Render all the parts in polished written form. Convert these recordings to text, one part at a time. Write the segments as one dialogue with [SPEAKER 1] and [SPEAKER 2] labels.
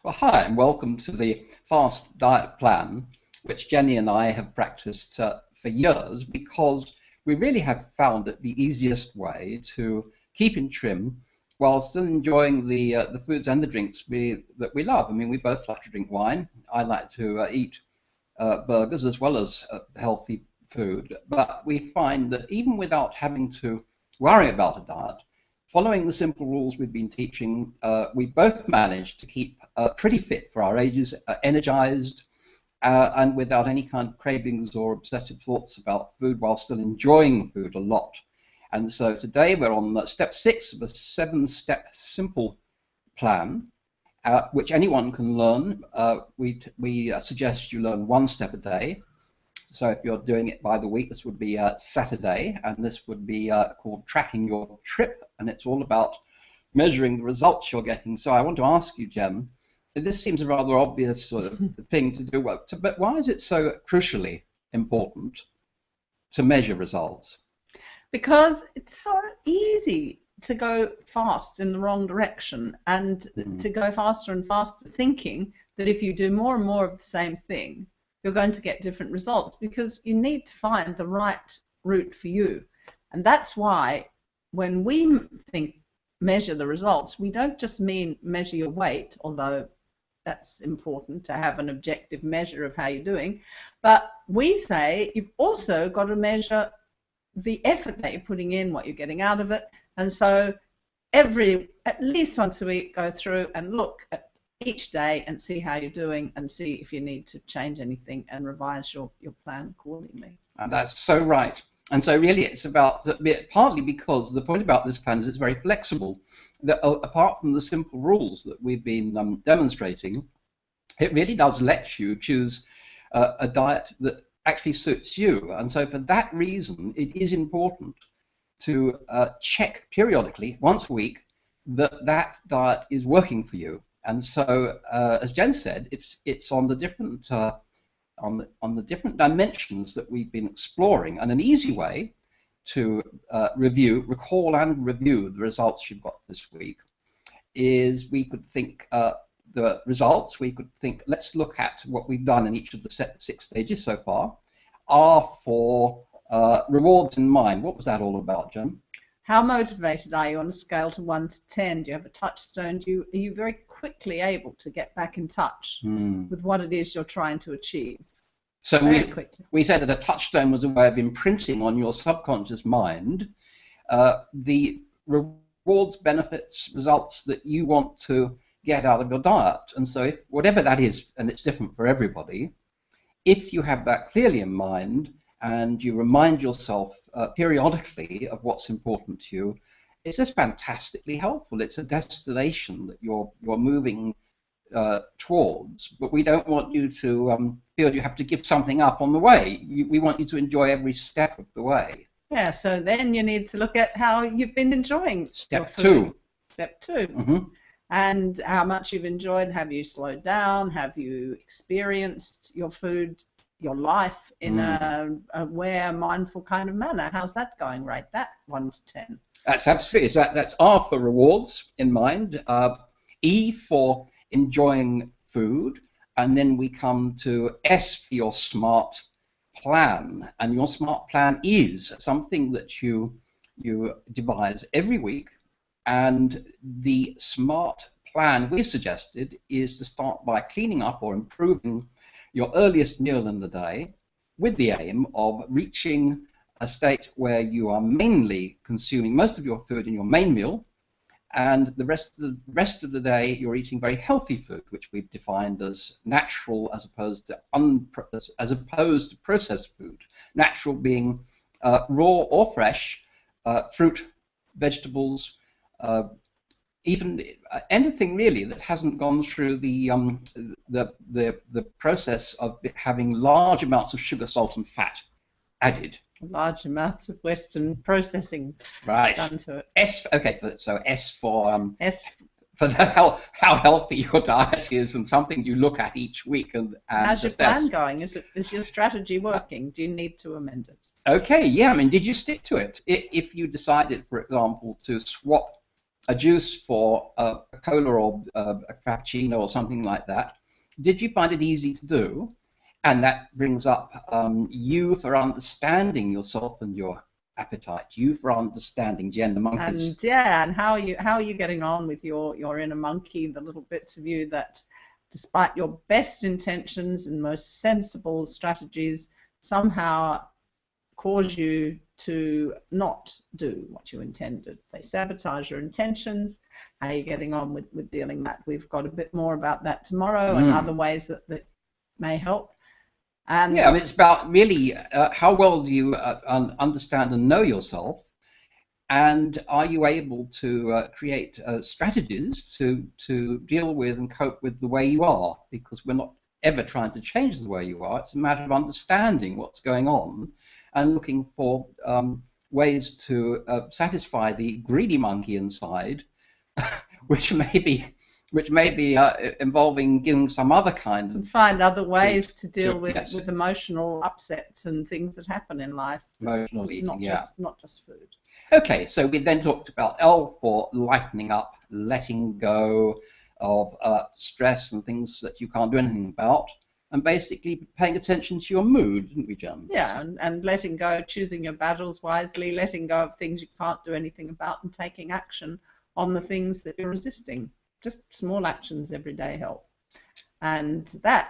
[SPEAKER 1] Well, hi, and welcome to the Fast Diet Plan, which Jenny and I have practiced for years because we really have found it the easiest way to keep in trim while still enjoying the foods and the drinks that we love. I mean, we both like to drink wine. I like to eat burgers as well as healthy food, but we find that even without having to worry about a diet, following the simple rules we've been teaching, we both managed to keep pretty fit for our ages, energized, and without any kind of cravings or obsessive thoughts about food while still enjoying food a lot. And so today we're on step 6 of a 7-step simple plan, which anyone can learn. We suggest you learn 1 step a day. So if you're doing it by the week, this would be Saturday, and this would be called tracking your trip, and it's all about measuring the results you're getting. So I want to ask you, Jem, this seems a rather obvious sort of thing to do, but why is it so crucially important to measure results?
[SPEAKER 2] Because it's so easy to go fast in the wrong direction and to go faster and faster thinking that if you do more and more of the same thing, you're going to get different results, because you need to find the right route for you. And that's why when we think measure the results, we don't just mean measure your weight, although that's important to have an objective measure of how you're doing, but we say you've also got to measure the effort that you're putting in, what you're getting out of it. And so at least once a week, go through and look at each day and see how you're doing and see if you need to change anything and revise your plan accordingly.
[SPEAKER 1] And that's so right. And so really it's about, partly because the point about this plan is it's very flexible, that apart from the simple rules that we've been demonstrating, it really does let you choose a diet that actually suits you. And so for that reason, it is important to check periodically, once a week, that that diet is working for you. And so, as Jen said, it's on the different on the different dimensions that we've been exploring. And an easy way to recall and review the results you've got this week is we could think the results. We could think, let's look at what we've done in each of the 6 stages so far. Are for rewards in mind. What was that all about, Jen?
[SPEAKER 2] How motivated are you on a scale to 1 to 10? Do you have a touchstone? Are you very quickly able to get back in touch with what it is you're trying to achieve?
[SPEAKER 1] So we said that a touchstone was a way of imprinting on your subconscious mind the rewards, benefits, results that you want to get out of your diet. And so if whatever that is, and it's different for everybody, if you have that clearly in mind and you remind yourself periodically of what's important to you, it's just fantastically helpful. It's a destination that you're moving towards, but we don't want you to feel you have to give something up on the way. We want you to enjoy every step of the way.
[SPEAKER 2] Yeah, so then you need to look at how you've been enjoying
[SPEAKER 1] Step
[SPEAKER 2] your food.
[SPEAKER 1] 2.
[SPEAKER 2] Step 2. And how much you've enjoyed. Have you slowed down? Have you experienced your food, your life in a aware, mindful kind of manner? How's that going? Rate that 1 to 10.
[SPEAKER 1] That's absolutely. That's R for rewards in mind, E for enjoying food, and then we come to S for your smart plan. And your smart plan is something that you devise every week. And the smart plan we suggested is to start by cleaning up or improving your earliest meal in the day, with the aim of reaching a state where you are mainly consuming most of your food in your main meal, and the rest of the day you're eating very healthy food, which we've defined as natural as opposed to processed food. Natural being raw or fresh, fruit, vegetables, even anything really that hasn't gone through the process of having large amounts of sugar, salt, and fat added.
[SPEAKER 2] Large amounts of Western processing done to it.
[SPEAKER 1] So S for how healthy your diet is, and something you look at each week. And
[SPEAKER 2] how's your plan going? Is your strategy working? Do you need to amend it?
[SPEAKER 1] Okay, yeah. I mean, did you stick to it? If you decided, for example, to swap a juice for a cola or a frappuccino or something like that, did you find it easy to do? And that brings up you for understanding yourself and your appetite. You for understanding Jen, the monkeys.
[SPEAKER 2] And yeah, and how are you getting on with your inner monkey, the little bits of you that, despite your best intentions and most sensible strategies, somehow cause you to not do what you intended. They sabotage your intentions. How are you getting on with dealing that? We've got a bit more about that tomorrow and other ways that may help. And
[SPEAKER 1] yeah, I mean, it's about really how well do you understand and know yourself, and are you able to create strategies to deal with and cope with the way you are? Because we're not ever trying to change the way you are. It's a matter of understanding what's going on and looking for ways to satisfy the greedy monkey inside, which may be involving giving some other kind
[SPEAKER 2] and
[SPEAKER 1] of
[SPEAKER 2] find other ways to deal
[SPEAKER 1] yes.
[SPEAKER 2] with emotional upsets and things that happen in life.
[SPEAKER 1] Emotional eating,
[SPEAKER 2] not just food.
[SPEAKER 1] Okay, so we then talked about L for lightening up, letting go of stress and things that you can't do anything about, and basically paying attention to your mood, didn't we, Jen?
[SPEAKER 2] Yeah, and letting go, choosing your battles wisely, letting go of things you can't do anything about, and taking action on the things that you're resisting. Just small actions every day help. And that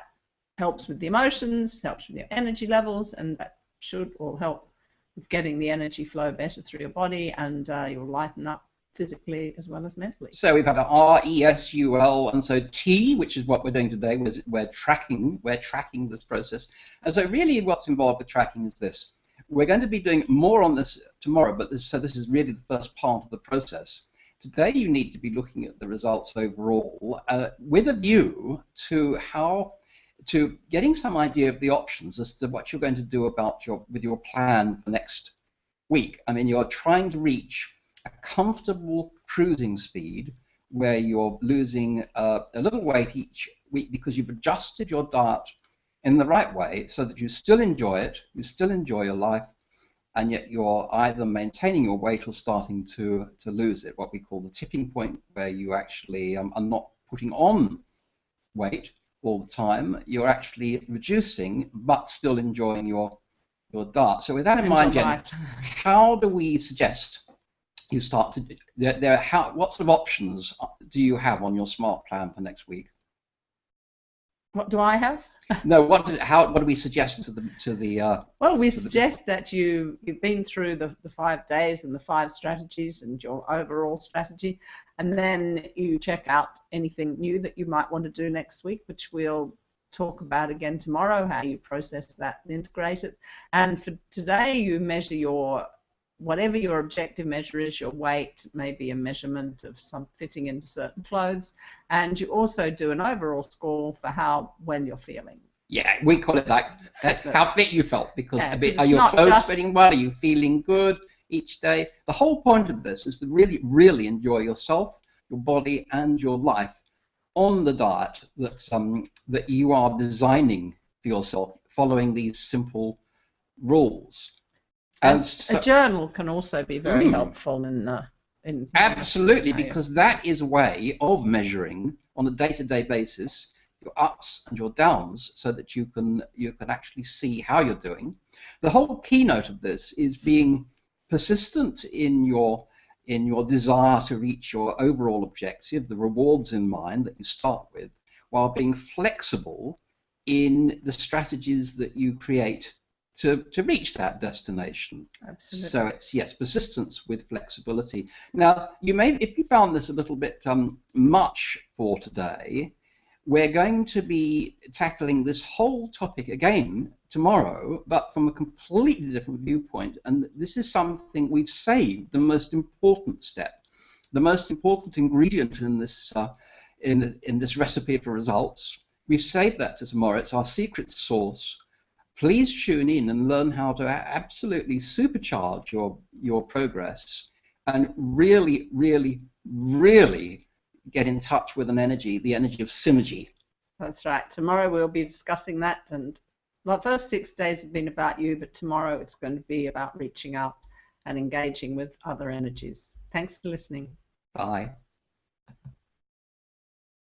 [SPEAKER 2] helps with the emotions, helps with your energy levels, and that should all help with getting the energy flow better through your body, and you'll lighten up physically as well as mentally.
[SPEAKER 1] So we've had an R, E, S, U, L, and so T, which is what we're doing today. We're tracking this process. And so really what's involved with tracking is this. We're going to be doing more on this tomorrow, but this is really the first part of the process. Today you need to be looking at the results overall with a view to getting some idea of the options as to what you're going to do with your plan for next week. I mean, you're trying to reach a comfortable cruising speed where you're losing a little weight each week because you've adjusted your diet in the right way so that you still enjoy it, you still enjoy your life, and yet you're either maintaining your weight or starting to lose it, what we call the tipping point, where you actually are not putting on weight all the time, you're actually reducing but still enjoying your diet. So with that in mind, Jen, how do we suggest you start to what sort of options do you have on your SMART plan for next week?
[SPEAKER 2] What do I have?
[SPEAKER 1] No, what do we suggest to the
[SPEAKER 2] well, we suggest that you've been through the 5 days and the 5 strategies and your overall strategy, and then you check out anything new that you might want to do next week, which we'll talk about again tomorrow, how you process that and integrate it. And for today, you measure whatever your objective measure is, your weight, maybe a measurement of some fitting into certain clothes, and you also do an overall score for when you're feeling.
[SPEAKER 1] Yeah, we call it like how fit you felt, because
[SPEAKER 2] yeah,
[SPEAKER 1] are your clothes fitting well? Are you feeling good each day? The whole point of this is to really, really enjoy yourself, your body, and your life on the diet that you are designing for yourself, following these simple rules.
[SPEAKER 2] And a journal can also be very helpful in
[SPEAKER 1] absolutely, because that is a way of measuring on a day-to-day basis your ups and your downs, so that you can actually see how you're doing. The whole keynote of this is being persistent in your desire to reach your overall objective, the rewards in mind that you start with, while being flexible in the strategies that you create to reach that destination.
[SPEAKER 2] Absolutely.
[SPEAKER 1] So it's, yes, persistence with flexibility. Now, if you found this a little bit much for today, we're going to be tackling this whole topic again tomorrow, but from a completely different viewpoint. And this is something we've saved, the most important step, the most important ingredient in this in this recipe for results. We've saved that to tomorrow. It's our secret sauce. Please tune in and learn how to absolutely supercharge your progress and really, really, really get in touch with the energy of synergy.
[SPEAKER 2] That's right. Tomorrow we'll be discussing that, and the first 6 days have been about you, but tomorrow it's going to be about reaching out and engaging with other energies. Thanks for listening.
[SPEAKER 1] Bye.